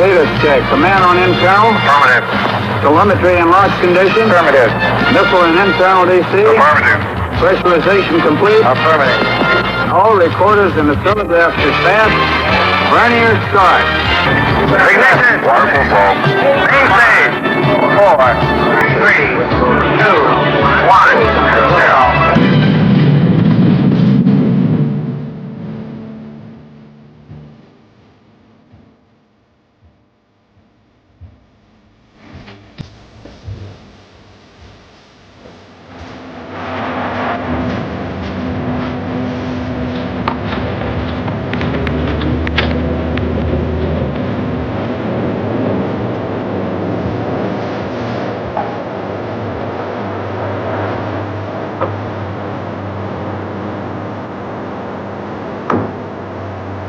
Status check. Command on internal. Affirmative. Telemetry in launch condition. Affirmative. Missile in internal DC. Affirmative. Pressurization complete. Affirmative. All recorders and the telegraph dispatched. Vernier start. Ignition. Water control. Main stage. 4, 3, 2, 1, 0.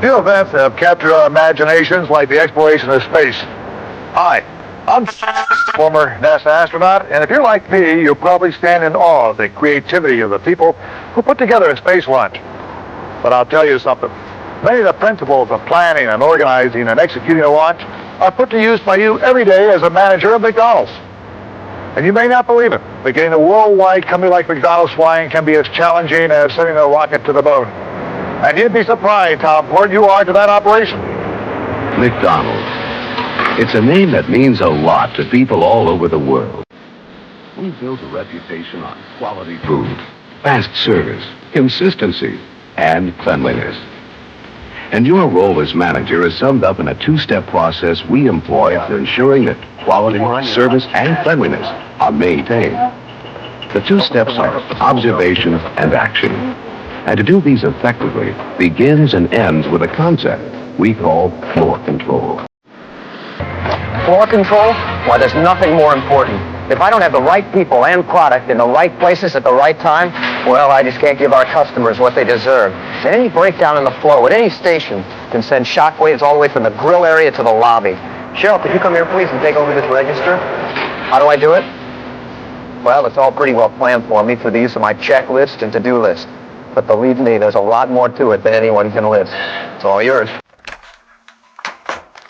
Few events have captured our imaginations like the exploration of space. Hi, I'm former NASA astronaut, and if you're like me, you'll probably stand in awe of the creativity of the people who put together a space launch. But I'll tell you something. Many of the principles of planning and organizing and executing a launch are put to use by you every day as a manager of McDonald's. And you may not believe it, but getting a worldwide company like McDonald's flying can be as challenging as sending a rocket to the moon. And you'd be surprised how important you are to that operation. McDonald's. It's a name that means a lot to people all over the world. We've built a reputation on quality food, fast service, consistency, and cleanliness. And your role as manager is summed up in a two-step process we employ for ensuring that quality, service, and cleanliness are maintained. The two steps are observation and action. And to do these effectively begins and ends with a concept we call floor control. Floor control? Why, there's nothing more important. If I don't have the right people and product in the right places at the right time, well, I just can't give our customers what they deserve. And any breakdown in the flow at any station can send shockwaves all the way from the grill area to the lobby. Cheryl, could you come here, please, and take over this register? How do I do it? Well, it's all pretty well planned for me through the use of my checklist and to-do list. But believe me, there's a lot more to it than anyone can list. It's all yours.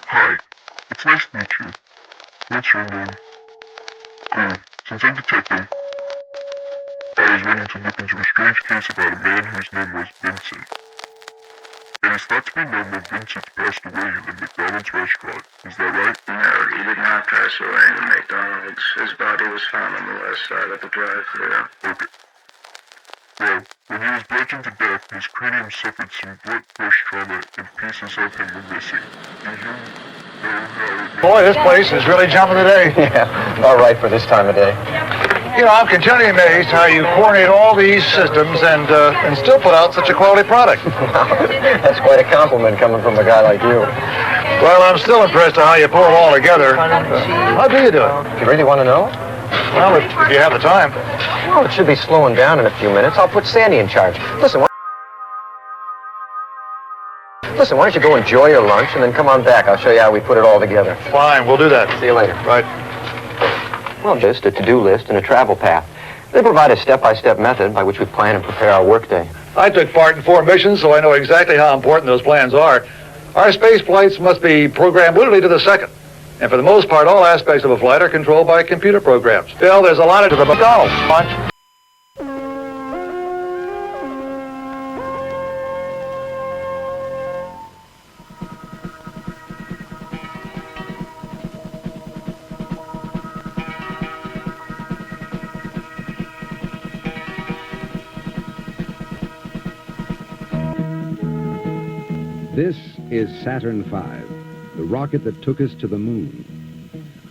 Hi, it's nice to meet you. What's your name? Since I'm detective, I was wanting to look into a strange case about a man whose name was Vincent. It is thought to be known that Vincent passed away in the McDonald's restaurant. Is that right? No, he did not pass away in the McDonald's. His body was found on the west side of the drive-thru. Okay. Well, when he was bludgeoned to death, his cranium suffered some blunt force trauma and pieces of him were missing. Do you know how it... Boy, this place is really jumping today. Yeah, all right for this time of day. You know, I'm continually amazed how you coordinate all these systems and still put out such a quality product. That's quite a compliment coming from a guy like you. Well, I'm still impressed at how you pull it all together. How do you do it? You really want to know? Well, if you have the time. Well, it should be slowing down in a few minutes. I'll put Sandy in charge. Listen, why don't you go enjoy your lunch and then come on back. I'll show you how we put it all together. Fine, we'll do that. See you later. Right. Well, just a to-do list and a travel path. They provide a step-by-step method by which we plan and prepare our workday. I took part in 4 missions, so I know exactly how important those plans are. Our space flights must be programmed literally to the second. And for the most part, all aspects of a flight are controlled by computer programs. Still, there's a lot of the McDonald's lunch. This is Saturn V, the rocket that took us to the moon.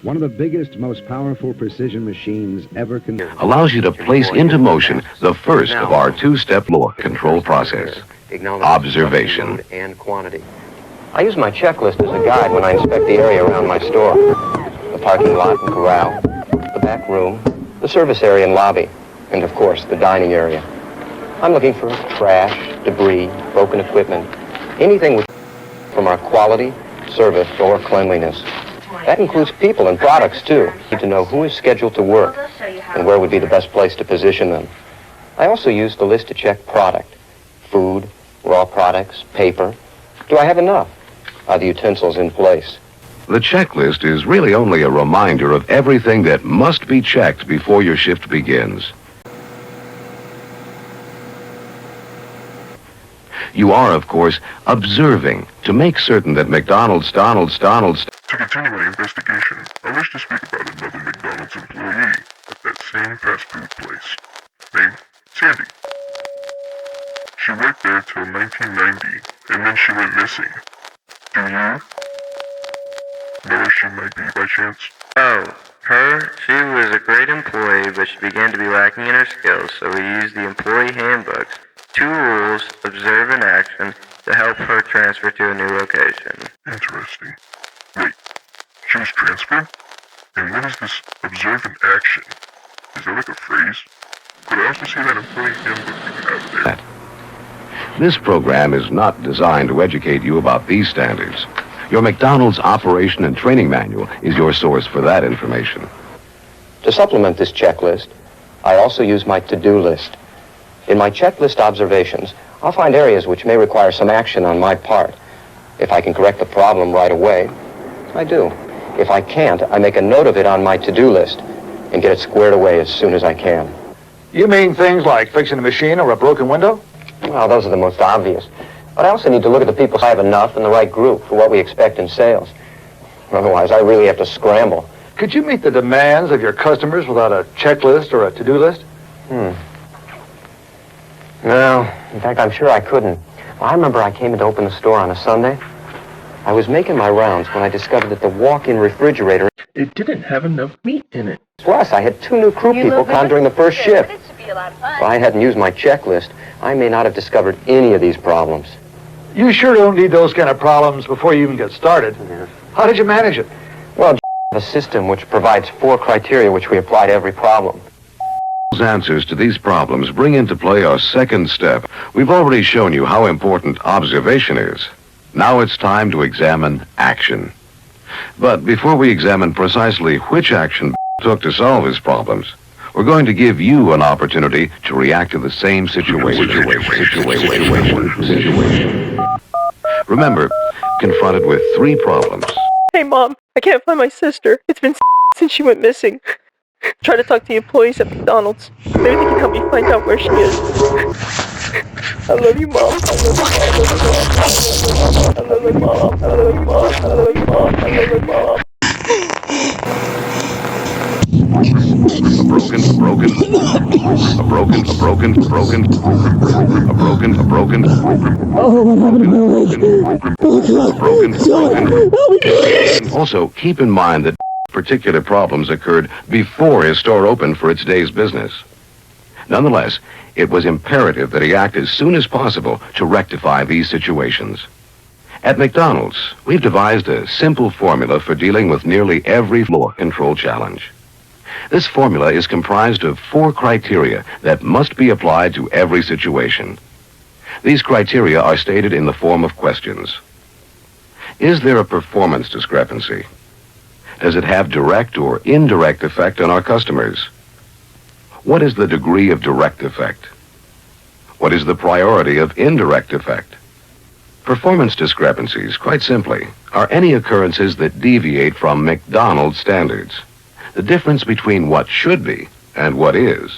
One of the biggest, most powerful precision machines ever Allows you to place into motion the first of our two-step floor control process, observation. And quantity. I use my checklist as a guide when I inspect the area around my store. The parking lot and corral, the back room, the service area and lobby, and of course, the dining area. I'm looking for trash, debris, broken equipment, anything from our quality, service, or cleanliness. That includes people and products, too. I need to know who is scheduled to work and where would be the best place to position them. I also use the list to check product, food, raw products, paper. Do I have enough? Are the utensils in place? The checklist is really only a reminder of everything that must be checked before your shift begins. You are, of course, observing to make certain that McDonald's. To continue my investigation, I wish to speak about another McDonald's employee at that same fast food place, named Sandy. She worked there till 1990, and then she went missing. Do you know where she might be by chance? Oh, her? She was a great employee, but she began to be lacking in her skills, so we used the employee handbooks, 2 rules, observe and action, to help her transfer to a new location. Interesting. Wait, she was transferred? And what is this observe and action? Is that like a phrase? Could I also see that employee handbook you have there? This program is not designed to educate you about these standards. Your McDonald's Operation and Training Manual is your source for that information. To supplement this checklist, I also use my to-do list. In my checklist observations, I'll find areas which may require some action on my part. If I can correct the problem right away, I do. If I can't, I make a note of it on my to-do list and get it squared away as soon as I can. You mean things like fixing a machine or a broken window? Well, those are the most obvious. But I also need to look at the people I have enough in the right group for what we expect in sales. Otherwise, I really have to scramble. Could you meet the demands of your customers without a checklist or a to-do list? No, in fact, I'm sure I couldn't. I remember I came in to open the store on a Sunday. I was making my rounds when I discovered that the walk-in refrigerator... It didn't have enough meat in it. Plus, I had 2 new crew people come during the first shift. If I hadn't used my checklist, I may not have discovered any of these problems. You sure don't need those kind of problems before you even get started. Yeah. How did you manage it? Well, a system which provides 4 criteria which we apply to every problem. Answers to these problems bring into play our second step. We've already shown you how important observation is. Now it's time to examine action. But before we examine precisely which action took to solve his problems, we're going to give you an opportunity to react to the same situation. Remember, confronted with 3 problems. Hey, Mom, I can't find my sister. It's been since she went missing. Try to talk to the employees at McDonald's. Maybe they can help me find out where she is. I love you, Mom. I love you, Mom. I love you, Mom. I love you, Mom. I love you, Mom. Also, keep in mind that particular problems occurred before his store opened for its day's business. Nonetheless, it was imperative that he act as soon as possible to rectify these situations. At McDonald's, we've devised a simple formula for dealing with nearly every floor control challenge. This formula is comprised of 4 criteria that must be applied to every situation. These criteria are stated in the form of questions. Is there a performance discrepancy? Does it have direct or indirect effect on our customers? What is the degree of direct effect? What is the priority of indirect effect? Performance discrepancies, quite simply, are any occurrences that deviate from McDonald's standards. The difference between what should be and what is.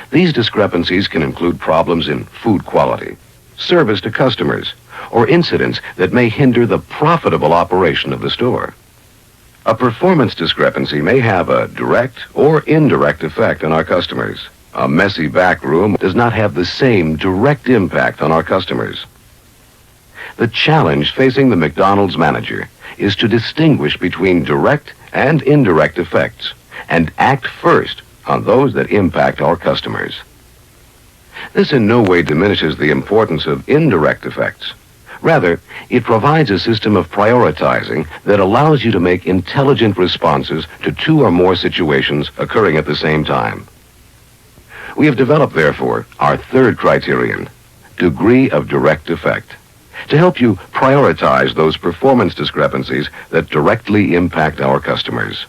These discrepancies can include problems in food quality, service to customers, or incidents that may hinder the profitable operation of the store. A performance discrepancy may have a direct or indirect effect on our customers. A messy back room does not have the same direct impact on our customers. The challenge facing the McDonald's manager is to distinguish between direct and indirect effects and act first on those that impact our customers. This in no way diminishes the importance of indirect effects. Rather, it provides a system of prioritizing that allows you to make intelligent responses to 2 or more situations occurring at the same time. We have developed, therefore, our 3rd criterion, degree of direct effect, to help you prioritize those performance discrepancies that directly impact our customers.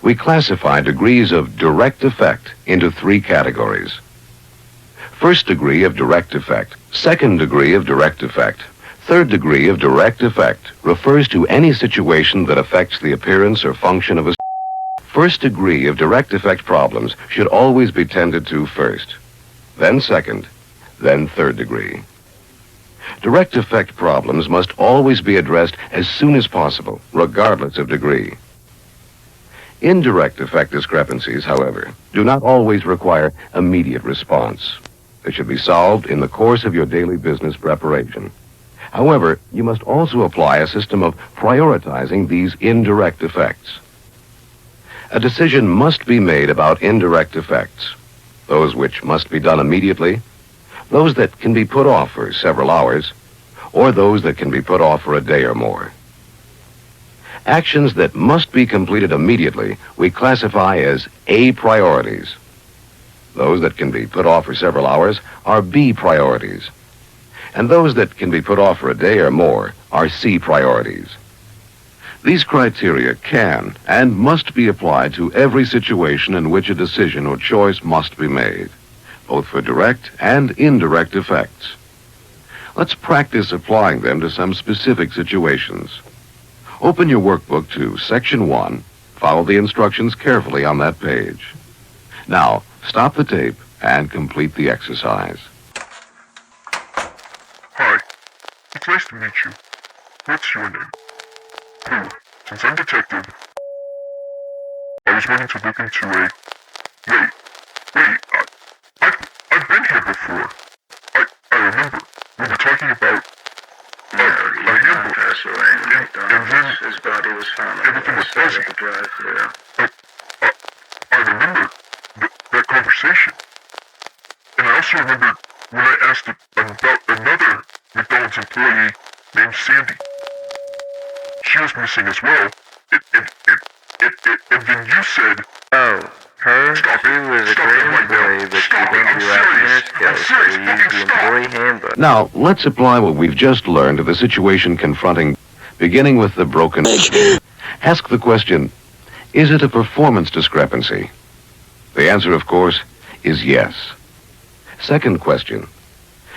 We classify degrees of direct effect into 3 categories. 1st degree of direct effect, 2nd degree of direct effect, Third degree of direct effect refers to any situation that affects the appearance or function of a first degree of direct effect problems should always be tended to first, then second, then third degree. Direct effect problems must always be addressed as soon as possible, regardless of degree. Indirect effect discrepancies, however, do not always require immediate response. They should be solved in the course of your daily business preparation. However, you must also apply a system of prioritizing these indirect effects. A decision must be made about indirect effects, those which must be done immediately, those that can be put off for several hours, or those that can be put off for a day or more. Actions that must be completed immediately we classify as A priorities. Those that can be put off for several hours are B priorities. And those that can be put off for a day or more are C priorities. These criteria can and must be applied to every situation in which a decision or choice must be made, both for direct and indirect effects. Let's practice applying them to some specific situations. Open your workbook to Section 1. Follow the instructions carefully on that page. Now, stop the tape and complete the exercise. Hi, it's nice to meet you. What's your name? Since I'm detective, I was wanting to look into a... Wait, I've been here before. I remember. We were talking about... a handbook. And then... His body was found on everything the was side fuzzy. of the drive-thru. I remember that conversation. And I also remember when I asked about another McDonald's employee named Sandy. She was missing as well. And then you said... Oh, her? Stop She it. was a Stop great it right employee, now. but she Stop began it. to be I'm lacking in her serious. skills, I'm so serious. we used Fucking the stop. employee handbook. Now, let's apply what we've just learned to the situation confronting, beginning with the broken egg. Ask the question, is it a performance discrepancy? The answer, of course, is yes. Second question,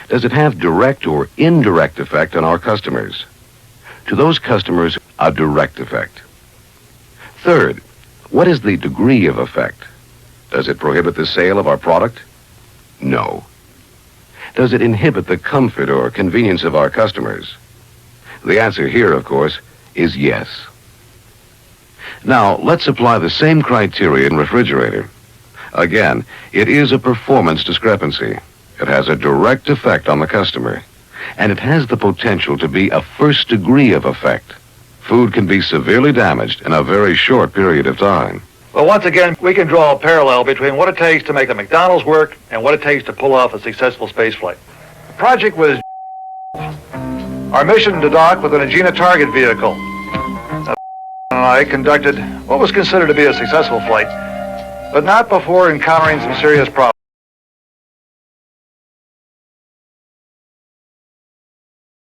does it have direct or indirect effect on our customers? To those customers, a direct effect. Third, what is the degree of effect? Does it prohibit the sale of our product? No. Does it inhibit the comfort or convenience of our customers? The answer here, of course, is yes. Now, let's apply the same criteria in refrigerator. Again, it is a performance discrepancy. It has a direct effect on the customer, and it has the potential to be a first degree of effect. Food can be severely damaged in a very short period of time. Well, once again, we can draw a parallel between what it takes to make the McDonald's work and what it takes to pull off a successful spaceflight. The project was our mission to dock with an Agena target vehicle. And I conducted what was considered to be a successful flight, but not before encountering some serious problems.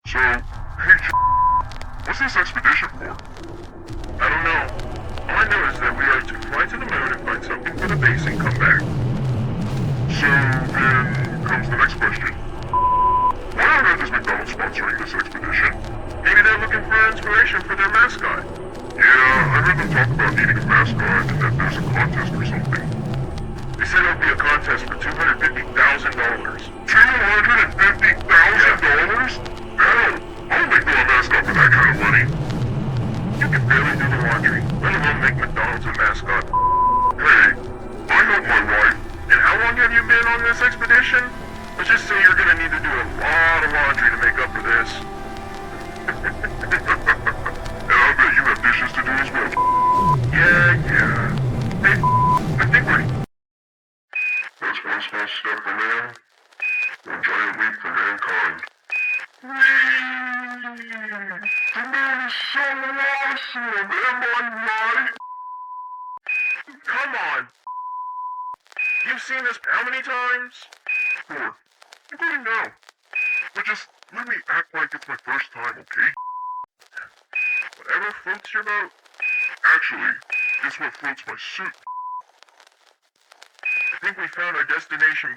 So, hey, what's this expedition for? I don't know. All I know is that we are to fly to the moon and find something for the base and come back. So, then comes the next question. Why on earth is McDonald's sponsoring this expedition? Maybe they're looking for inspiration for their mascot. Yeah, I heard them talk about needing a mascot and that there's a contest or something. They said it'll be a contest for $250,000. $250,000? Hell, I'll make no mascot for that kind of money. You can barely do the laundry, let alone make McDonald's a mascot. Hey, I hope my wife. And how long have you been on this expedition? Let's just say you're gonna need to do a lot of laundry to make up for this. And I bet you have dishes to do as well. Yeah. Hey, I think we're... That's one small step for man, one giant leap for mankind. The moon is so awesome, am I right? Come on! You've seen this how many times? 4. Including now. But just let me act like it's my first time, okay? Whatever floats your boat. Actually, it's what floats my suit. I think we found our destination.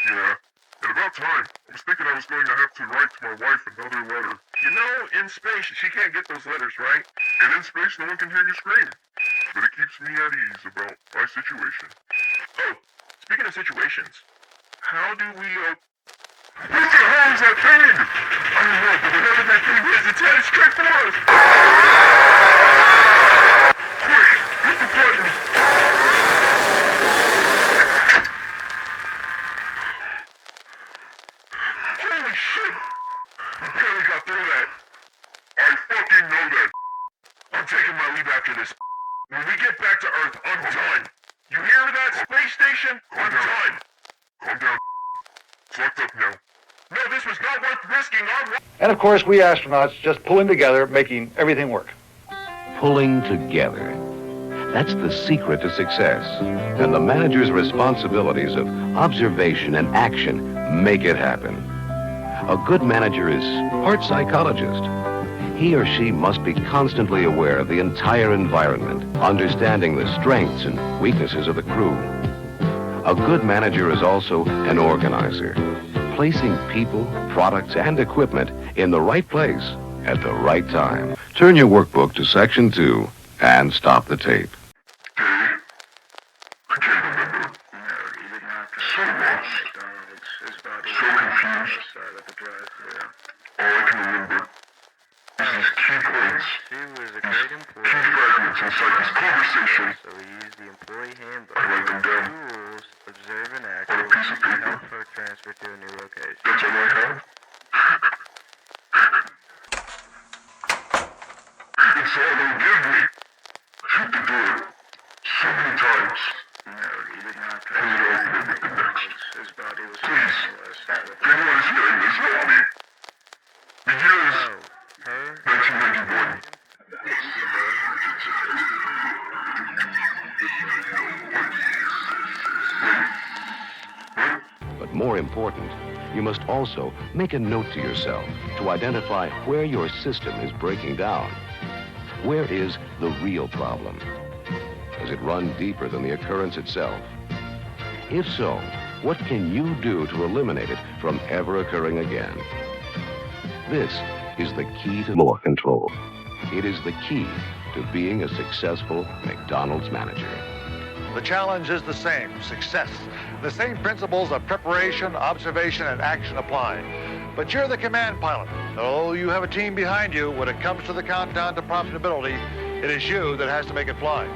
Yeah, And about time. I was thinking I was going to have to write to my wife another letter. You know, in space, she can't get those letters, right? And in space, no one can hear you scream. But it keeps me at ease about my situation. Oh, speaking of situations, how do we, What the hell is that thing? I don't know, but whatever that thing is, it's headed straight for us! Quick, hit the button! Holy shit! I barely got through that. I fucking know that. I'm taking my leave after this. When we get back to Earth, I'm done. You hear that, space station? I'm done. Calm down. It's locked up now. No, this was not worth risking. And of course, we astronauts just pulling together, making everything work. Pulling together. That's the secret to success. And the manager's responsibilities of observation and action make it happen. A good manager is part psychologist. He or she must be constantly aware of the entire environment, understanding the strengths and weaknesses of the crew. A good manager is also an organizer, placing people, products, and equipment in the right place at the right time. Turn your workbook to section 2 and stop the tape. I can't remember. So lost. So confused. All I can remember is these key points. She was a great employee. Key fragments inside this conversation. So we used the employee handbook. I write them down. Rules, observe and act On a piece of to paper. help her transfer to a new location. That's all I have. It's all they'll give me. Shoot the door. So many times. No, he did not. Pull it open and make the next. His body was please. Anyone is hearing this, help me. The year is 1991. But more important, you must also make a note to yourself to identify where your system is breaking down. Where is the real problem? Does it run deeper than the occurrence itself? If so, what can you do to eliminate it from ever occurring again? This is the key to more control. It is the key to being a successful McDonald's manager. The challenge is the same, success. The same principles of preparation, observation, and action apply. But you're the command pilot. Though you have a team behind you, when it comes to the countdown to profitability, it is you that has to make it fly.